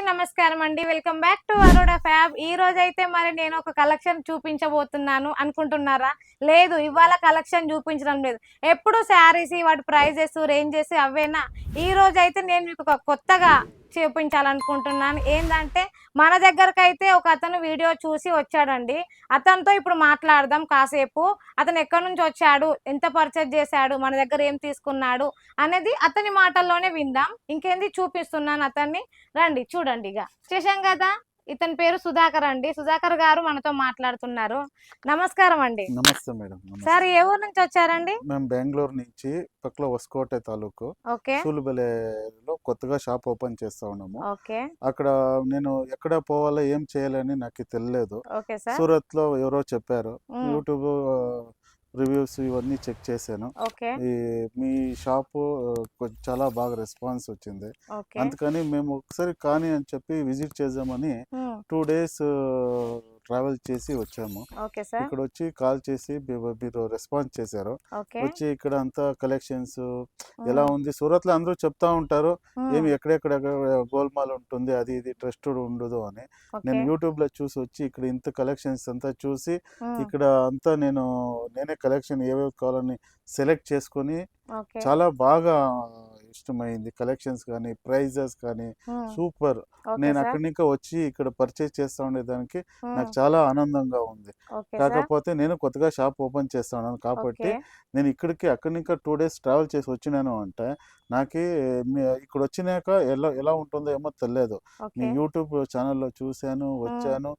నమస్కారం అండి. Welcome back to Arora fab. ఈ రోజైతే మరి నేను ఒక కలెక్షన్ చూపించబోతున్నాను అనుకుంటున్నారా? లేదు, ఇవాళ కలెక్షన్ చూపించడం లేదు. ఎప్పుడు శారీస్ వాటి ప్రైజెస్, రేంజెస్ అవేనా? ఈ రోజైతే నేను మీకు ఒక కొత్తగా చూపించాలనుకుంటున్నాను. ఏందంటే మన దగ్గరకైతే ఒక అతను వీడియో చూసి వచ్చాడండి. అతనితో ఇప్పుడు మాట్లాడదాం కాసేపు. అతను ఎక్కడి నుంచి వచ్చాడు, ఎంత పర్చేజ్ చేశాడు, మన దగ్గర ఏం తీసుకున్నాడు అనేది అతని మాటల్లోనే విందాం. ఇంకేంది చూపిస్తున్నాను అతన్ని, రండి చూడండి. ఇక చేశాం కదా. ఇతని పేరు సుధాకర్ అండి. సుధాకర్ గారు మనతో మాట్లాడుతున్నారు. నమస్కారం అండి. నమస్తే మేడం. సార్ ఏ ఊరు నుంచి వచ్చారండి? మేము బెంగళూరు నుంచి పక్కల వస్కోటె తాలూకు సూలుబెలేలో కొత్తగా షాప్ ఓపెన్ చేస్తా ఉన్నాము. అక్కడ నేను ఎక్కడ పోవాలో ఏం చేయాలని నాకు తెలియలేదు. సూరత్ లో ఎవరో చెప్పారు. యూట్యూబ్ రివ్యూస్ ఇవన్నీ చెక్ చేశాను. ఈ మీ షాపు చాలా బాగా రెస్పాన్స్ వచ్చింది. అందుకని మేము ఒకసారి కానీ అని చెప్పి విజిట్ చేద్దామని 2 days ట్రావెల్ చేసి వచ్చాము. ఇక్కడ వచ్చి కాల్ చేసి మీరు రెస్పాన్స్ చేశారు. వచ్చి ఇక్కడ అంతా కలెక్షన్స్ ఎలా ఉంది, సూరత్ లో అందరూ చెప్తా ఉంటారు ఏమి ఎక్కడెక్కడ గోల్మాల్ ఉంటుంది, అది ఇది ట్రస్టెడ్ ఉండదు అని. నేను యూట్యూబ్ లో చూసి వచ్చి ఇక్కడ ఇంత కలెక్షన్స్ అంతా చూసి ఇక్కడ అంతా నేనే కలెక్షన్ ఏవేవి కావాలని సెలెక్ట్ చేసుకొని చాలా బాగా ఇష్టమైంది. కలెక్షన్స్ కానీ ప్రైజెస్ కానీ సూపర్. నేను అక్కడి నుంచి వచ్చి ఇక్కడ పర్చేస్ చేస్తా ఉండేదానికి నాకు చాలా ఆనందంగా ఉంది. కాకపోతే నేను కొత్తగా షాప్ ఓపెన్ చేస్తా ఉన్నాను కాబట్టి నేను అక్కడి నుంచి 2 days ట్రావెల్ చేసి వచ్చినాను అంటే నాకు ఇక్కడ వచ్చినాక ఎలా ఉంటుందో ఏమో తెలియదు. మీ యూట్యూబ్ ఛానల్లో చూశాను, వచ్చాను,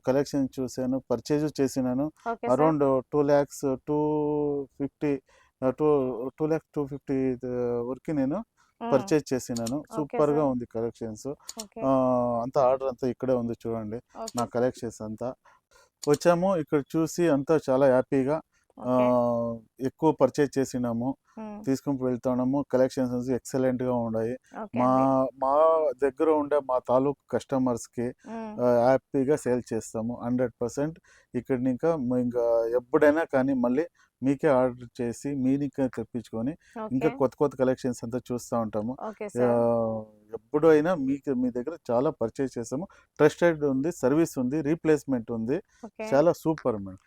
కలెక్షన్ చూశాను, పర్చేజ్ చేసినాను. అరౌండ్ 2,50,250 వరకు నేను పర్చేజ్ చేసినాను. సూపర్ గా ఉంది కలెక్షన్స్. అంతా ఆర్డర్ అంతా ఇక్కడే ఉంది చూడండి. నా కలెక్షన్స్ అంతా వచ్చాము. ఇక్కడ చూసి అంతా చాలా హ్యాపీగా ఎక్కువ పర్చేజ్ చేసినాము, తీసుకుని వెళ్తున్నాము. కలెక్షన్స్ ఎక్సలెంట్ గా ఉన్నాయి. మా దగ్గర ఉండే మా తాలూకు కస్టమర్స్ కి హ్యాపీగా సేల్ చేస్తాము 100%. ఇక్కడ ఇంకా ఎప్పుడైనా కానీ మళ్ళీ మీకే ఆర్డర్ చేసి మీకే తెప్పించుకొని ఇంకా కొత్త కొత్త కలెక్షన్స్ అంతా చూస్తూ ఉంటాము. ఎప్పుడు అయినా మీ దగ్గర చాలా పర్చేజ్ చేస్తాము. ట్రస్టెడ్ ఉంది, సర్వీస్ ఉంది, రీప్లేస్మెంట్ ఉంది. చాలా సూపర్ మేడం.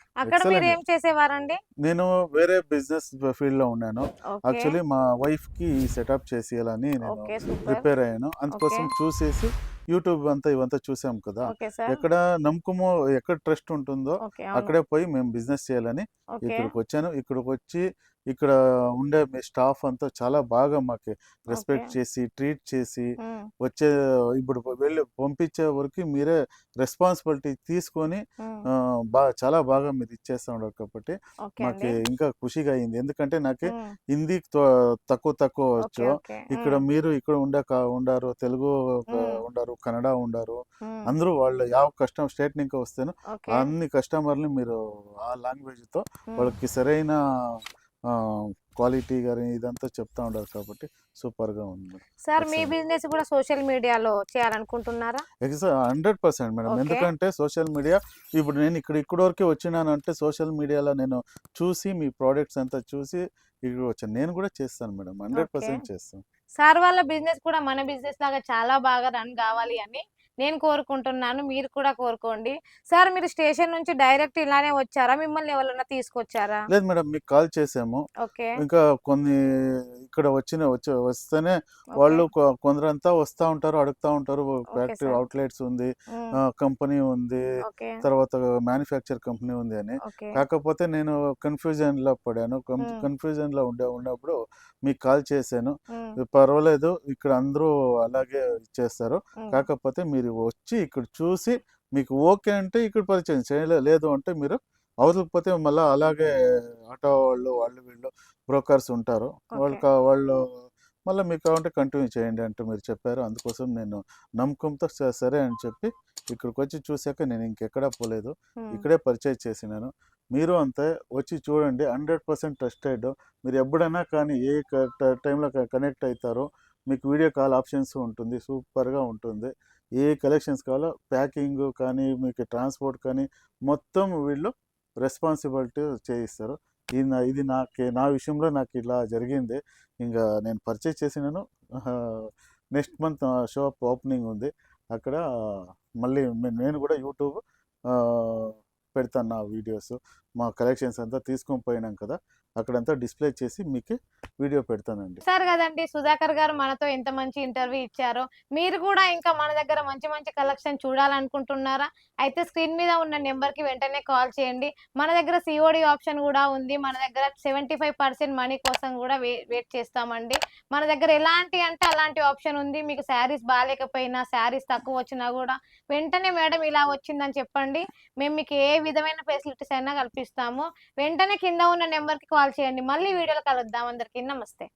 నేను వేరే బిజినెస్ ఫీల్డ్ లో ఉన్నాను. యాక్చువల్లీ మా వైఫ్ కి సెటప్ చేసేయాలని నేను ప్రిపేర్ అయ్యాను. అందుకోసం చూసేసి యూట్యూబ్ ఇవంతా చూసాం కదా, ఎక్కడ నమ్మకమో ఎక్కడ ట్రస్ట్ ఉంటుందో అక్కడే పోయి మేము బిజినెస్ చేయాలని ఇక్కడికి వచ్చాను. ఇక్కడికి వచ్చి ఇక్కడ ఉండే మీ స్టాఫ్ అంతా చాలా బాగా మాకు రెస్పెక్ట్ చేసి ట్రీట్ చేసి ఇప్పుడు వెళ్ళి పంపించే వరకు మీరే రెస్పాన్సిబిలిటీ తీసుకొని చాలా బాగా మీరు ఇచ్చేస్తా ఉన్నారు కాబట్టి మాకు ఇంకా ఖుషిగా అయింది. ఎందుకంటే నాకు హిందీ తక్కువ వచ్చు. ఇక్కడ మీరు ఇక్కడ ఉండారు, తెలుగు ఉండారు, కన్నడ ఉండారు, అందరూ వాళ్ళు స్టేట్ నుంచి వస్తేను అన్ని కస్టమర్ని మీరు ఆ లాంగ్వేజ్ తో వాళ్ళకి సరైన క్వాలిటీ గానీ ఇదంతా చెప్తా ఉంటారు కాబట్టి సూపర్ గా ఉంది సార్. మీ బిజినెస్ కూడా సోషల్ మీడియాలో చేయాలనుకుంటున్నారా? 100% మేడం. ఎందుకంటే సోషల్ మీడియా ఇప్పుడు నేను ఇక్కడ వరకు వచ్చినానంటే సోషల్ మీడియాలో నేను చూసి మీ ప్రోడక్ట్స్ అంతా చూసి ఇక్కడ వచ్చాను. నేను కూడా చేస్తాను మేడం, 100% చేస్తాను. సార్ వాళ్ళ బిజినెస్ కూడా మన బిజినెస్ లాగా చాలా బాగా రన్ కావాలి అని నేను కోరుకుంటున్నాను. మీరు కూడా కోరుకోండి. సార్ మీరు స్టేషన్ నుంచి డైరెక్ట్ ఇలానే వచ్చారా, మిమ్మల్ని ఎవరైనా తీసుకొచ్చారా? లేదు మేడం, మీకు కాల్ చేసాము. ఇంకా కొన్ని ఇక్కడ వస్తేనే వాళ్ళు కొందరంతా వస్తా ఉంటారు, అడుగుతా ఉంటారు. ఫ్యాక్టరీ అవుట్లెట్స్ ఉంది, కంపెనీ ఉంది, తర్వాత మ్యానుఫ్యాక్చర్ కంపెనీ ఉంది అని. కాకపోతే నేను కన్ఫ్యూజన్ లో పడాను. కన్ఫ్యూజన్ లో ఉన్నప్పుడు మీకు కాల్ చేశాను. పర్వాలేదు, ఇక్కడ అందరూ అలాగే ఇచ్చేస్తారు. కాకపోతే మీరు వచ్చి ఇక్కడ చూసి మీకు ఓకే అంటే ఇక్కడ పరిచయం చేయలేదు అంటే మీరు అవతలకపోతే మళ్ళీ అలాగే ఆటో వాళ్ళు వీళ్ళు బ్రోకర్స్ ఉంటారు, వాళ్ళు మళ్ళీ మీకు కావాలంటే కంటిన్యూ చేయండి అంటే మీరు చెప్పారు. అందుకోసం నేను నమ్మకంతో సరే అని చెప్పి ఇక్కడికి వచ్చి చూసాక నేను ఇంకెక్కడా పోలేదు, ఇక్కడే పర్చేజ్ చేసినాను. మీరు అంతే వచ్చి చూడండి, 100% ట్రస్టెడ్. మీరు ఎప్పుడైనా కానీ ఏ టైంలో కనెక్ట్ అవుతారో మీకు వీడియో కాల్ ఆప్షన్స్ ఉంటుంది, సూపర్గా ఉంటుంది. ఏ కలెక్షన్స్ కావాలో ప్యాకింగ్ కానీ మీకు ట్రాన్స్పోర్ట్ కానీ మొత్తం వీళ్ళు రెస్పాన్సిబిలిటీ చేయిస్తారు. ఇది నా విషయంలో నాకు ఇలా జరిగింది. ఇంకా నేను పర్చేజ్ చేసినాను. నెక్స్ట్ మంత్ షాప్ ఓపెనింగ్ ఉంది. అక్కడ మళ్ళీ నేను కూడా యూట్యూబ్ పెడతాను నా వీడియోస్, మా కలెక్షన్స్ అంతా తీసుకొని పోయినాం కదా, అక్కడంతా డిస్ప్లే చేసి మీకు వీడియో పెడతానండి. సార్ కదండి సుధాకర్ గారు మనతో ఎంత మంచి ఇంటర్వ్యూ ఇచ్చారో, మీరు కూడా ఇంకా మన దగ్గర మంచి మంచి కలెక్షన్ చూడాలనుకుంటున్నారా? అయితే స్క్రీన్ మీద ఉన్న నెంబర్కి వెంటనే కాల్ చేయండి. మన దగ్గర సిఓడి ఆప్షన్ కూడా ఉంది. మన దగ్గర 75% మనీ కోసం కూడా వెయిట్ చేస్తామండి. మన దగ్గర ఎలాంటి అంటే అలాంటి ఆప్షన్ ఉంది. మీకు శారీస్ బాగాలేకపోయినా, శారీస్ తక్కువ వచ్చినా కూడా వెంటనే మేడం ఇలా వచ్చిందని చెప్పండి, మేము మీకు ఏ విధమైన ఫెసిలిటీస్ అయినా కల్పిస్తాము. వెంటనే కింద ఉన్న నెంబర్కి కాల్ చేయండి. మళ్ళీ వీడియోలో కలుద్దాం. అందరికీ నమస్తే.